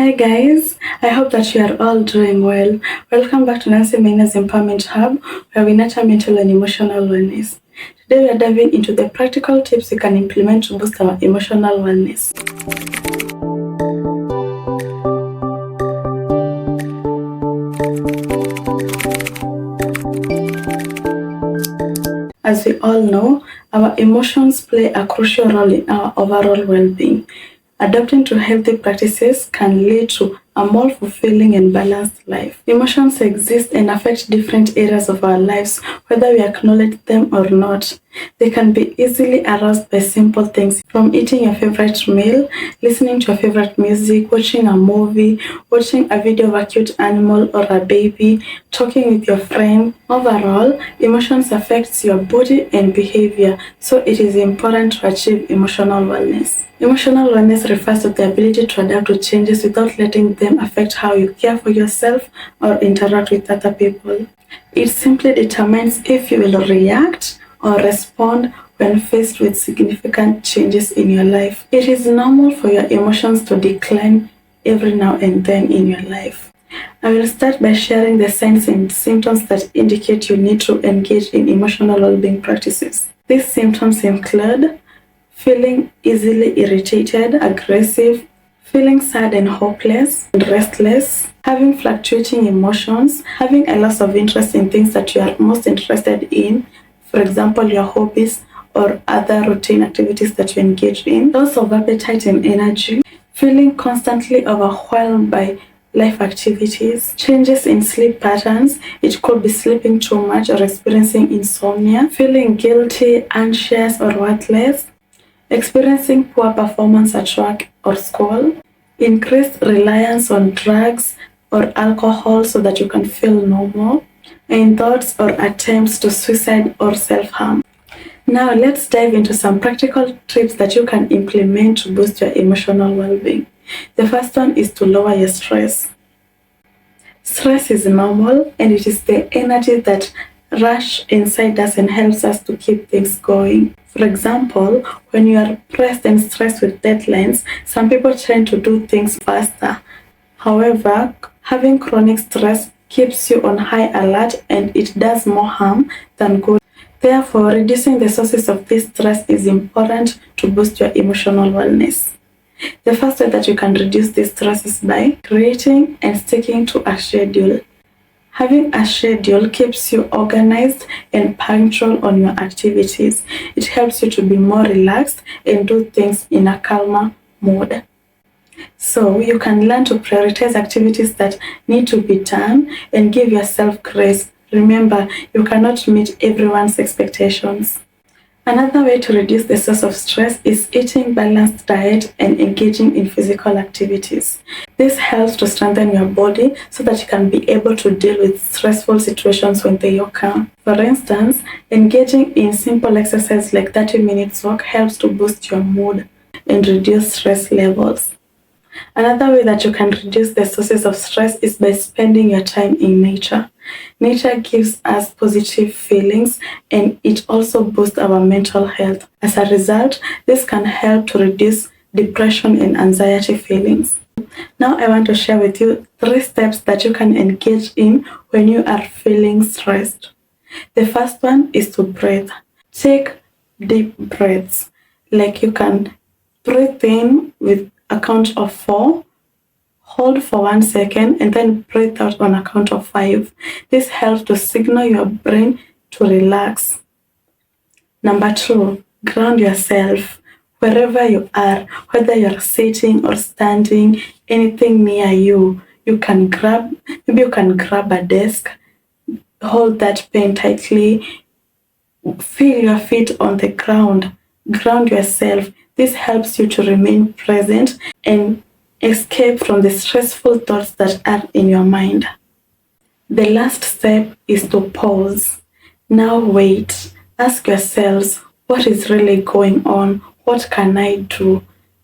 Hi guys, I hope that you are all doing well. Welcome back to Nancy Maina's Empowerment Hub, where we nurture mental and emotional wellness. Today we are diving into the practical tips we can implement to boost our emotional wellness. As we all know, our emotions play a crucial role in our overall well-being. Adapting to healthy practices can lead to a more fulfilling and balanced life. Emotions exist and affect different areas of our lives, whether we acknowledge them or not. They can be easily aroused by simple things, from eating your favorite meal, listening to your favorite music, watching a movie, watching a video of a cute animal or a baby, talking with your friend. Overall, emotions affect your body and behavior, so it is important to achieve emotional wellness. Emotional wellness refers to the ability to adapt to changes without letting them affect how you care for yourself or interact with other people. It simply determines if you will react or respond when faced with significant changes in your life. It is normal for your emotions to decline every now and then in your life. I will start by sharing the signs and symptoms that indicate you need to engage in emotional well-being practices. These symptoms include feeling easily irritated, aggressive, feeling sad and hopeless and restless, having fluctuating emotions, having a loss of interest in things that you are most interested in, for example, your hobbies or other routine activities that you engage in, loss of appetite and energy, feeling constantly overwhelmed by life activities, changes in sleep patterns, it could be sleeping too much or experiencing insomnia, feeling guilty, anxious or worthless, experiencing poor performance at work or school, increased reliance on drugs or alcohol so that you can feel normal, and thoughts or attempts to suicide or self-harm. Now let's dive into some practical tips that you can implement to boost your emotional well-being. The first one is to lower your stress. Stress is normal and it is the energy that rush inside us and helps us to keep things going. For example, when you are pressed and stressed with deadlines, some people tend to do things faster. However, having chronic stress keeps you on high alert and it does more harm than good. Therefore, reducing the sources of this stress is important to boost your emotional wellness. The first way that you can reduce this stress is by creating and sticking to a schedule. Having a schedule keeps you organized and punctual on your activities. It helps you to be more relaxed and do things in a calmer mood. So you can learn to prioritize activities that need to be done and give yourself grace. Remember, you cannot meet everyone's expectations. Another way to reduce the source of stress is eating balanced diet and engaging in physical activities. This helps to strengthen your body so that you can be able to deal with stressful situations when they occur. For instance, engaging in simple exercise like 30 minutes walk helps to boost your mood and reduce stress levels. Another way that you can reduce the sources of stress is by spending your time in nature. Nature gives us positive feelings and it also boosts our mental health. As a result, this can help to reduce depression and anxiety feelings. Now I want to share with you 3 steps that you can engage in when you are feeling stressed. The first one is to breathe. Take deep breaths. Like you can breathe in with a count of 4, hold for 1 second, and then breathe out on a count of 5. This helps to signal your brain to relax. Number 2, ground yourself. Wherever you are, whether you're sitting or standing, anything near you, maybe you can grab a desk, hold that pen tightly, feel your feet on the ground, ground yourself. This helps you to remain present and escape from the stressful thoughts that are in your mind. The last step is to pause. Now wait. Ask yourselves, what is really going on? What can I do?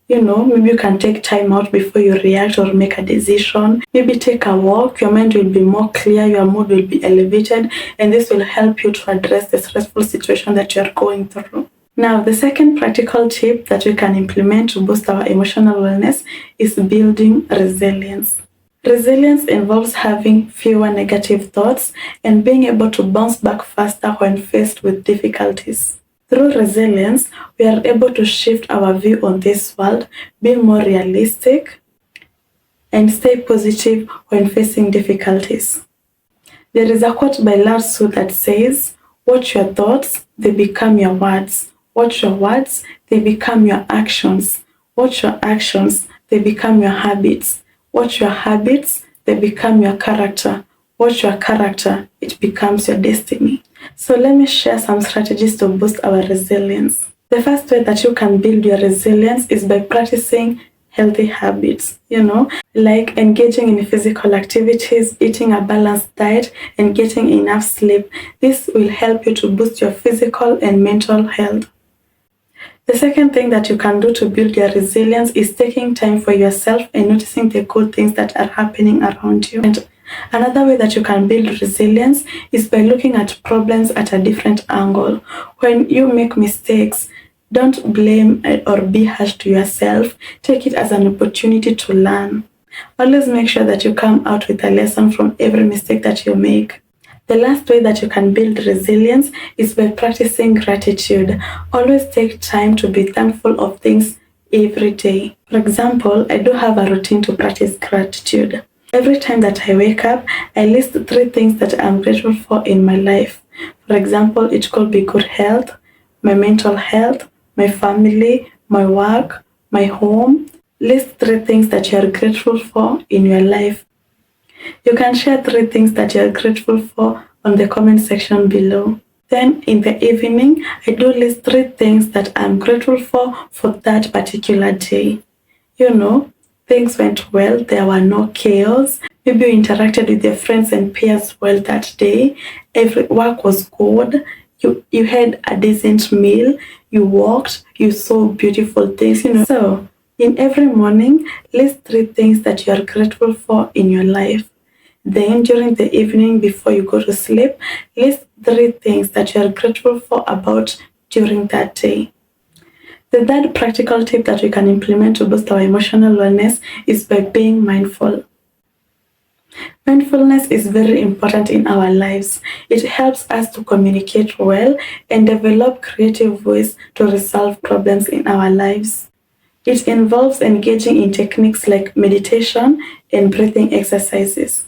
Maybe you can take time out before you react or make a decision. Maybe take a walk. Your mind will be more clear, your mood will be elevated, and this will help you to address the stressful situation that you are going through. Now, the second practical tip that we can implement to boost our emotional wellness is building resilience. Resilience involves having fewer negative thoughts and being able to bounce back faster when faced with difficulties. Through resilience, we are able to shift our view on this world, be more realistic, and stay positive when facing difficulties. There is a quote by Lao Tzu that says, "Watch your thoughts, they become your words. Watch your words, they become your actions. Watch your actions, they become your habits. Watch your habits, they become your character. Watch your character, it becomes your destiny." So let me share some strategies to boost our resilience. The first way that you can build your resilience is by practicing healthy habits, like engaging in physical activities, eating a balanced diet, and getting enough sleep. This will help you to boost your physical and mental health. The second thing that you can do to build your resilience is taking time for yourself and noticing the good things that are happening around you. And another way that you can build resilience is by looking at problems at a different angle. When you make mistakes, don't blame or be harsh to yourself. Take it as an opportunity to learn. Always make sure that you come out with a lesson from every mistake that you make. The last way that you can build resilience is by practicing gratitude. Always take time to be thankful of things every day. For example, I do have a routine to practice gratitude. Every time that I wake up, I list 3 things that I'm grateful for in my life. For example, it could be good health, my mental health, my family, my work, my home. List 3 things that you are grateful for in your life. You can share 3 things that you are grateful for on the comment section below. Then in the evening, I do list 3 things that I'm grateful for that particular day. Things went well, there were no chaos. Maybe you interacted with your friends and peers well that day. Every work was good. You had a decent meal, you walked, you saw beautiful things, So, in every morning, list 3 things that you are grateful for in your life. Then, during the evening, before you go to sleep, list 3 things that you are grateful for about during that day. The third practical tip that we can implement to boost our emotional wellness is by being mindful. Mindfulness is very important in our lives. It helps us to communicate well and develop creative ways to resolve problems in our lives. It involves engaging in techniques like meditation and breathing exercises.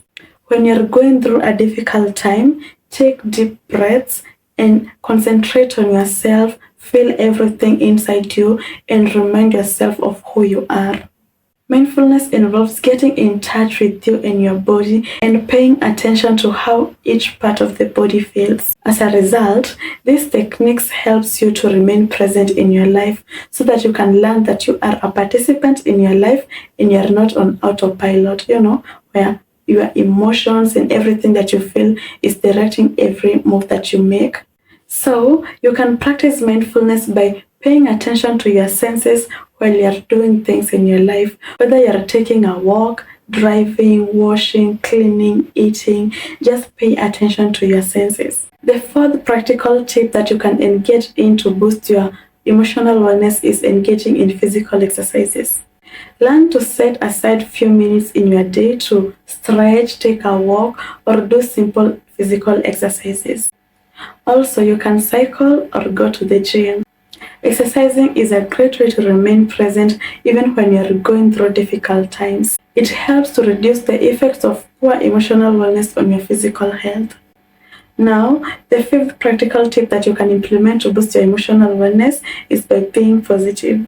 When you're going through a difficult time, take deep breaths and concentrate on yourself, feel everything inside you, and remind yourself of who you are. Mindfulness involves getting in touch with you and your body and paying attention to how each part of the body feels. As a result, these techniques helps you to remain present in your life so that you can learn that you are a participant in your life and you're not on autopilot, where your emotions and everything that you feel is directing every move that you make. So, you can practice mindfulness by paying attention to your senses while you're doing things in your life, whether you're taking a walk, driving, washing, cleaning, eating, just pay attention to your senses. The fourth practical tip that you can engage in to boost your emotional wellness is engaging in physical exercises. Learn to set aside few minutes in your day to stretch, take a walk, or do simple physical exercises. Also, you can cycle or go to the gym. Exercising is a great way to remain present even when you're going through difficult times. It helps to reduce the effects of poor emotional wellness on your physical health. Now, the fifth practical tip that you can implement to boost your emotional wellness is by being positive.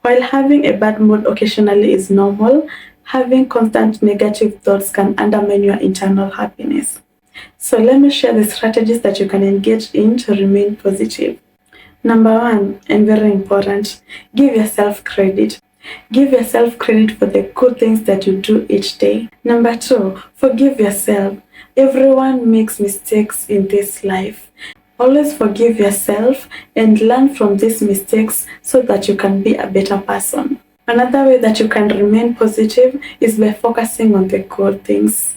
While having a bad mood occasionally is normal, having constant negative thoughts can undermine your internal happiness. So let me share the strategies that you can engage in to remain positive. Number 1, and very important, give yourself credit. Give yourself credit for the good things that you do each day. Number 2, forgive yourself. Everyone makes mistakes in this life. Always forgive yourself and learn from these mistakes so that you can be a better person. Another way that you can remain positive is by focusing on the good things.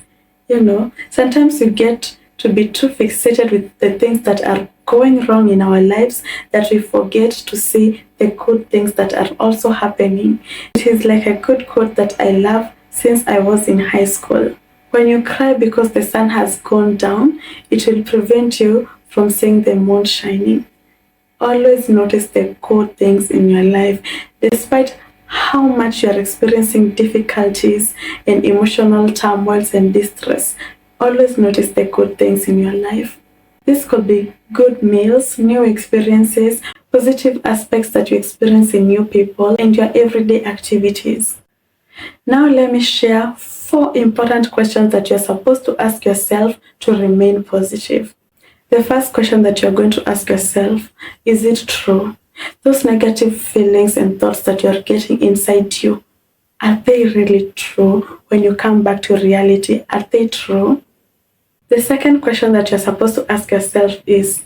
Sometimes you get to be too fixated with the things that are going wrong in our lives that we forget to see the good things that are also happening. It is like a good quote that I love since I was in high school. When you cry because the sun has gone down, it will prevent you from seeing the moon shining. Always notice the good things in your life, despite how much you are experiencing difficulties and emotional turmoils and distress. Always notice the good things in your life. This could be good meals, new experiences, positive aspects that you experience in new people, and your everyday activities. Now let me share 4 important questions that you're supposed to ask yourself to remain positive. The first question that you're going to ask yourself, is it true? Those negative feelings and thoughts that you're getting inside you, are they really true? When you come back to reality, are they true? The second question that you're supposed to ask yourself is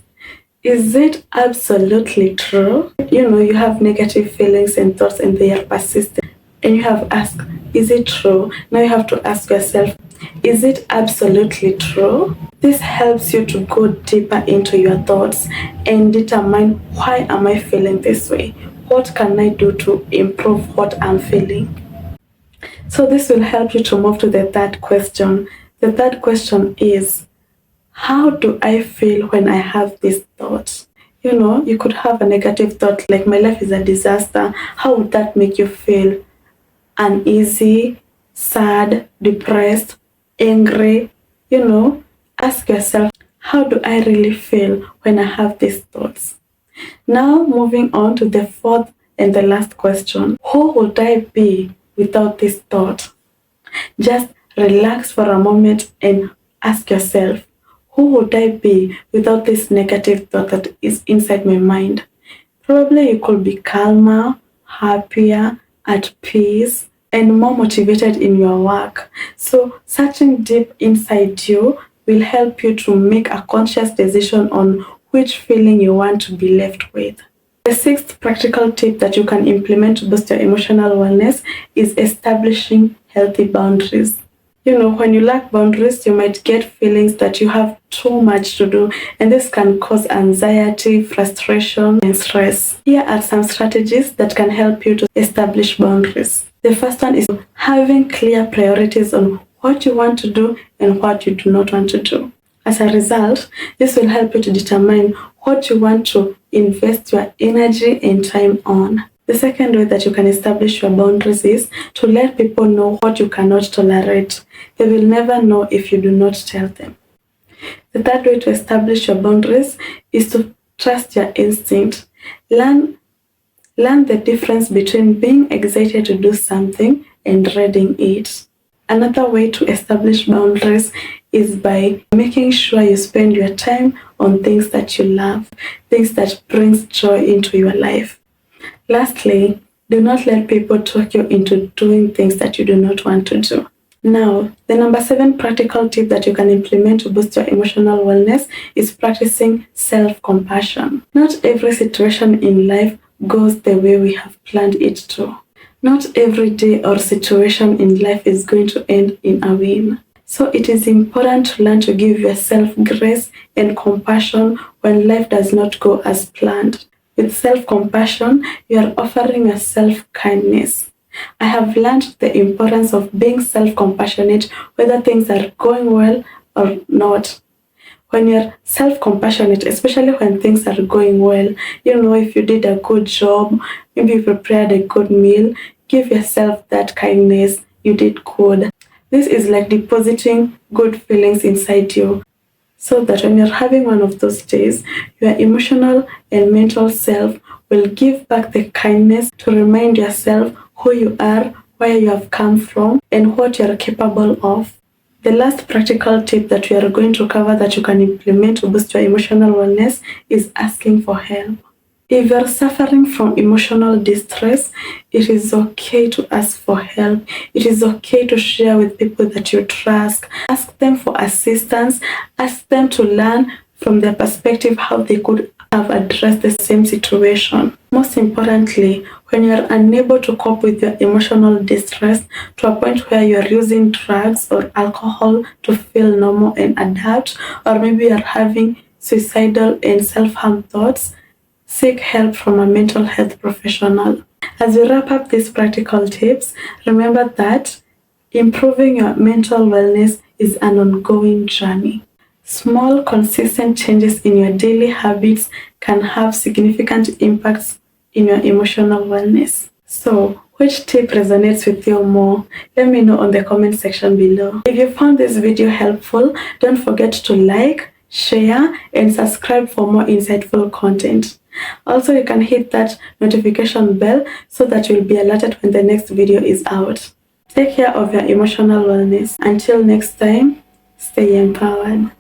it absolutely true? You have negative feelings and thoughts and they are persistent. And you have asked, is it true? Now you have to ask yourself, is it absolutely true? This helps you to go deeper into your thoughts and determine, why am I feeling this way? What can I do to improve what I'm feeling? So this will help you to move to the third question. The third question is, how do I feel when I have this thought? You could have a negative thought like, my life is a disaster. How would that make you feel? Uneasy, sad, depressed, angry? Ask yourself, how do I really feel when I have these thoughts? Now moving on to the fourth and the last question. Who would I be without this thought? Just relax for a moment and ask yourself, who would I be without this negative thought that is inside my mind? Probably you could be calmer, happier, at peace, and more motivated in your work. So searching deep inside you will help you to make a conscious decision on which feeling you want to be left with. The sixth practical tip that you can implement to boost your emotional wellness is establishing healthy boundaries. When you lack boundaries, you might get feelings that you have too much to do, and this can cause anxiety, frustration, and stress. Here are some strategies that can help you to establish boundaries. The first one is having clear priorities on what you want to do and what you do not want to do. As a result, this will help you to determine what you want to invest your energy and time on. The second way that you can establish your boundaries is to let people know what you cannot tolerate. They will never know if you do not tell them. The third way to establish your boundaries is to trust your instinct. Learn the difference between being excited to do something and dreading it. Another way to establish boundaries is by making sure you spend your time on things that you love, things that brings joy into your life. Lastly, do not let people talk you into doing things that you do not want to do. Now, the number 7 practical tip that you can implement to boost your emotional wellness is practicing self-compassion. Not every situation in life goes the way we have planned it to. Not every day or situation in life is going to end in a win. So it is important to learn to give yourself grace and compassion when life does not go as planned. With self-compassion, you are offering yourself kindness. I have learned the importance of being self-compassionate, whether things are going well or not. When you're self-compassionate, especially when things are going well, if you did a good job, maybe you prepared a good meal, give yourself that kindness, you did good. This is like depositing good feelings inside you, so that when you're having one of those days, your emotional and mental self will give back the kindness to remind yourself who you are, where you have come from, and what you're capable of. The last practical tip that we are going to cover that you can implement to boost your emotional wellness is asking for help. If you're suffering from emotional distress, it is okay to ask for help. It is okay to share with people that you trust. Ask them for assistance. Ask them to learn from their perspective how they could have addressed the same situation. Most importantly, when you are unable to cope with your emotional distress to a point where you are using drugs or alcohol to feel normal and adapt, or maybe you are having suicidal and self-harm thoughts, seek help from a mental health professional. As we wrap up these practical tips, remember that improving your mental wellness is an ongoing journey. Small, consistent changes in your daily habits can have significant impacts in your emotional wellness. So, which tip resonates with you more? Let me know on the comment section below. If you found this video helpful, don't forget to like, share, and subscribe for more insightful content. Also, you can hit that notification bell so that you'll be alerted when the next video is out. Take care of your emotional wellness. Until next time, stay empowered.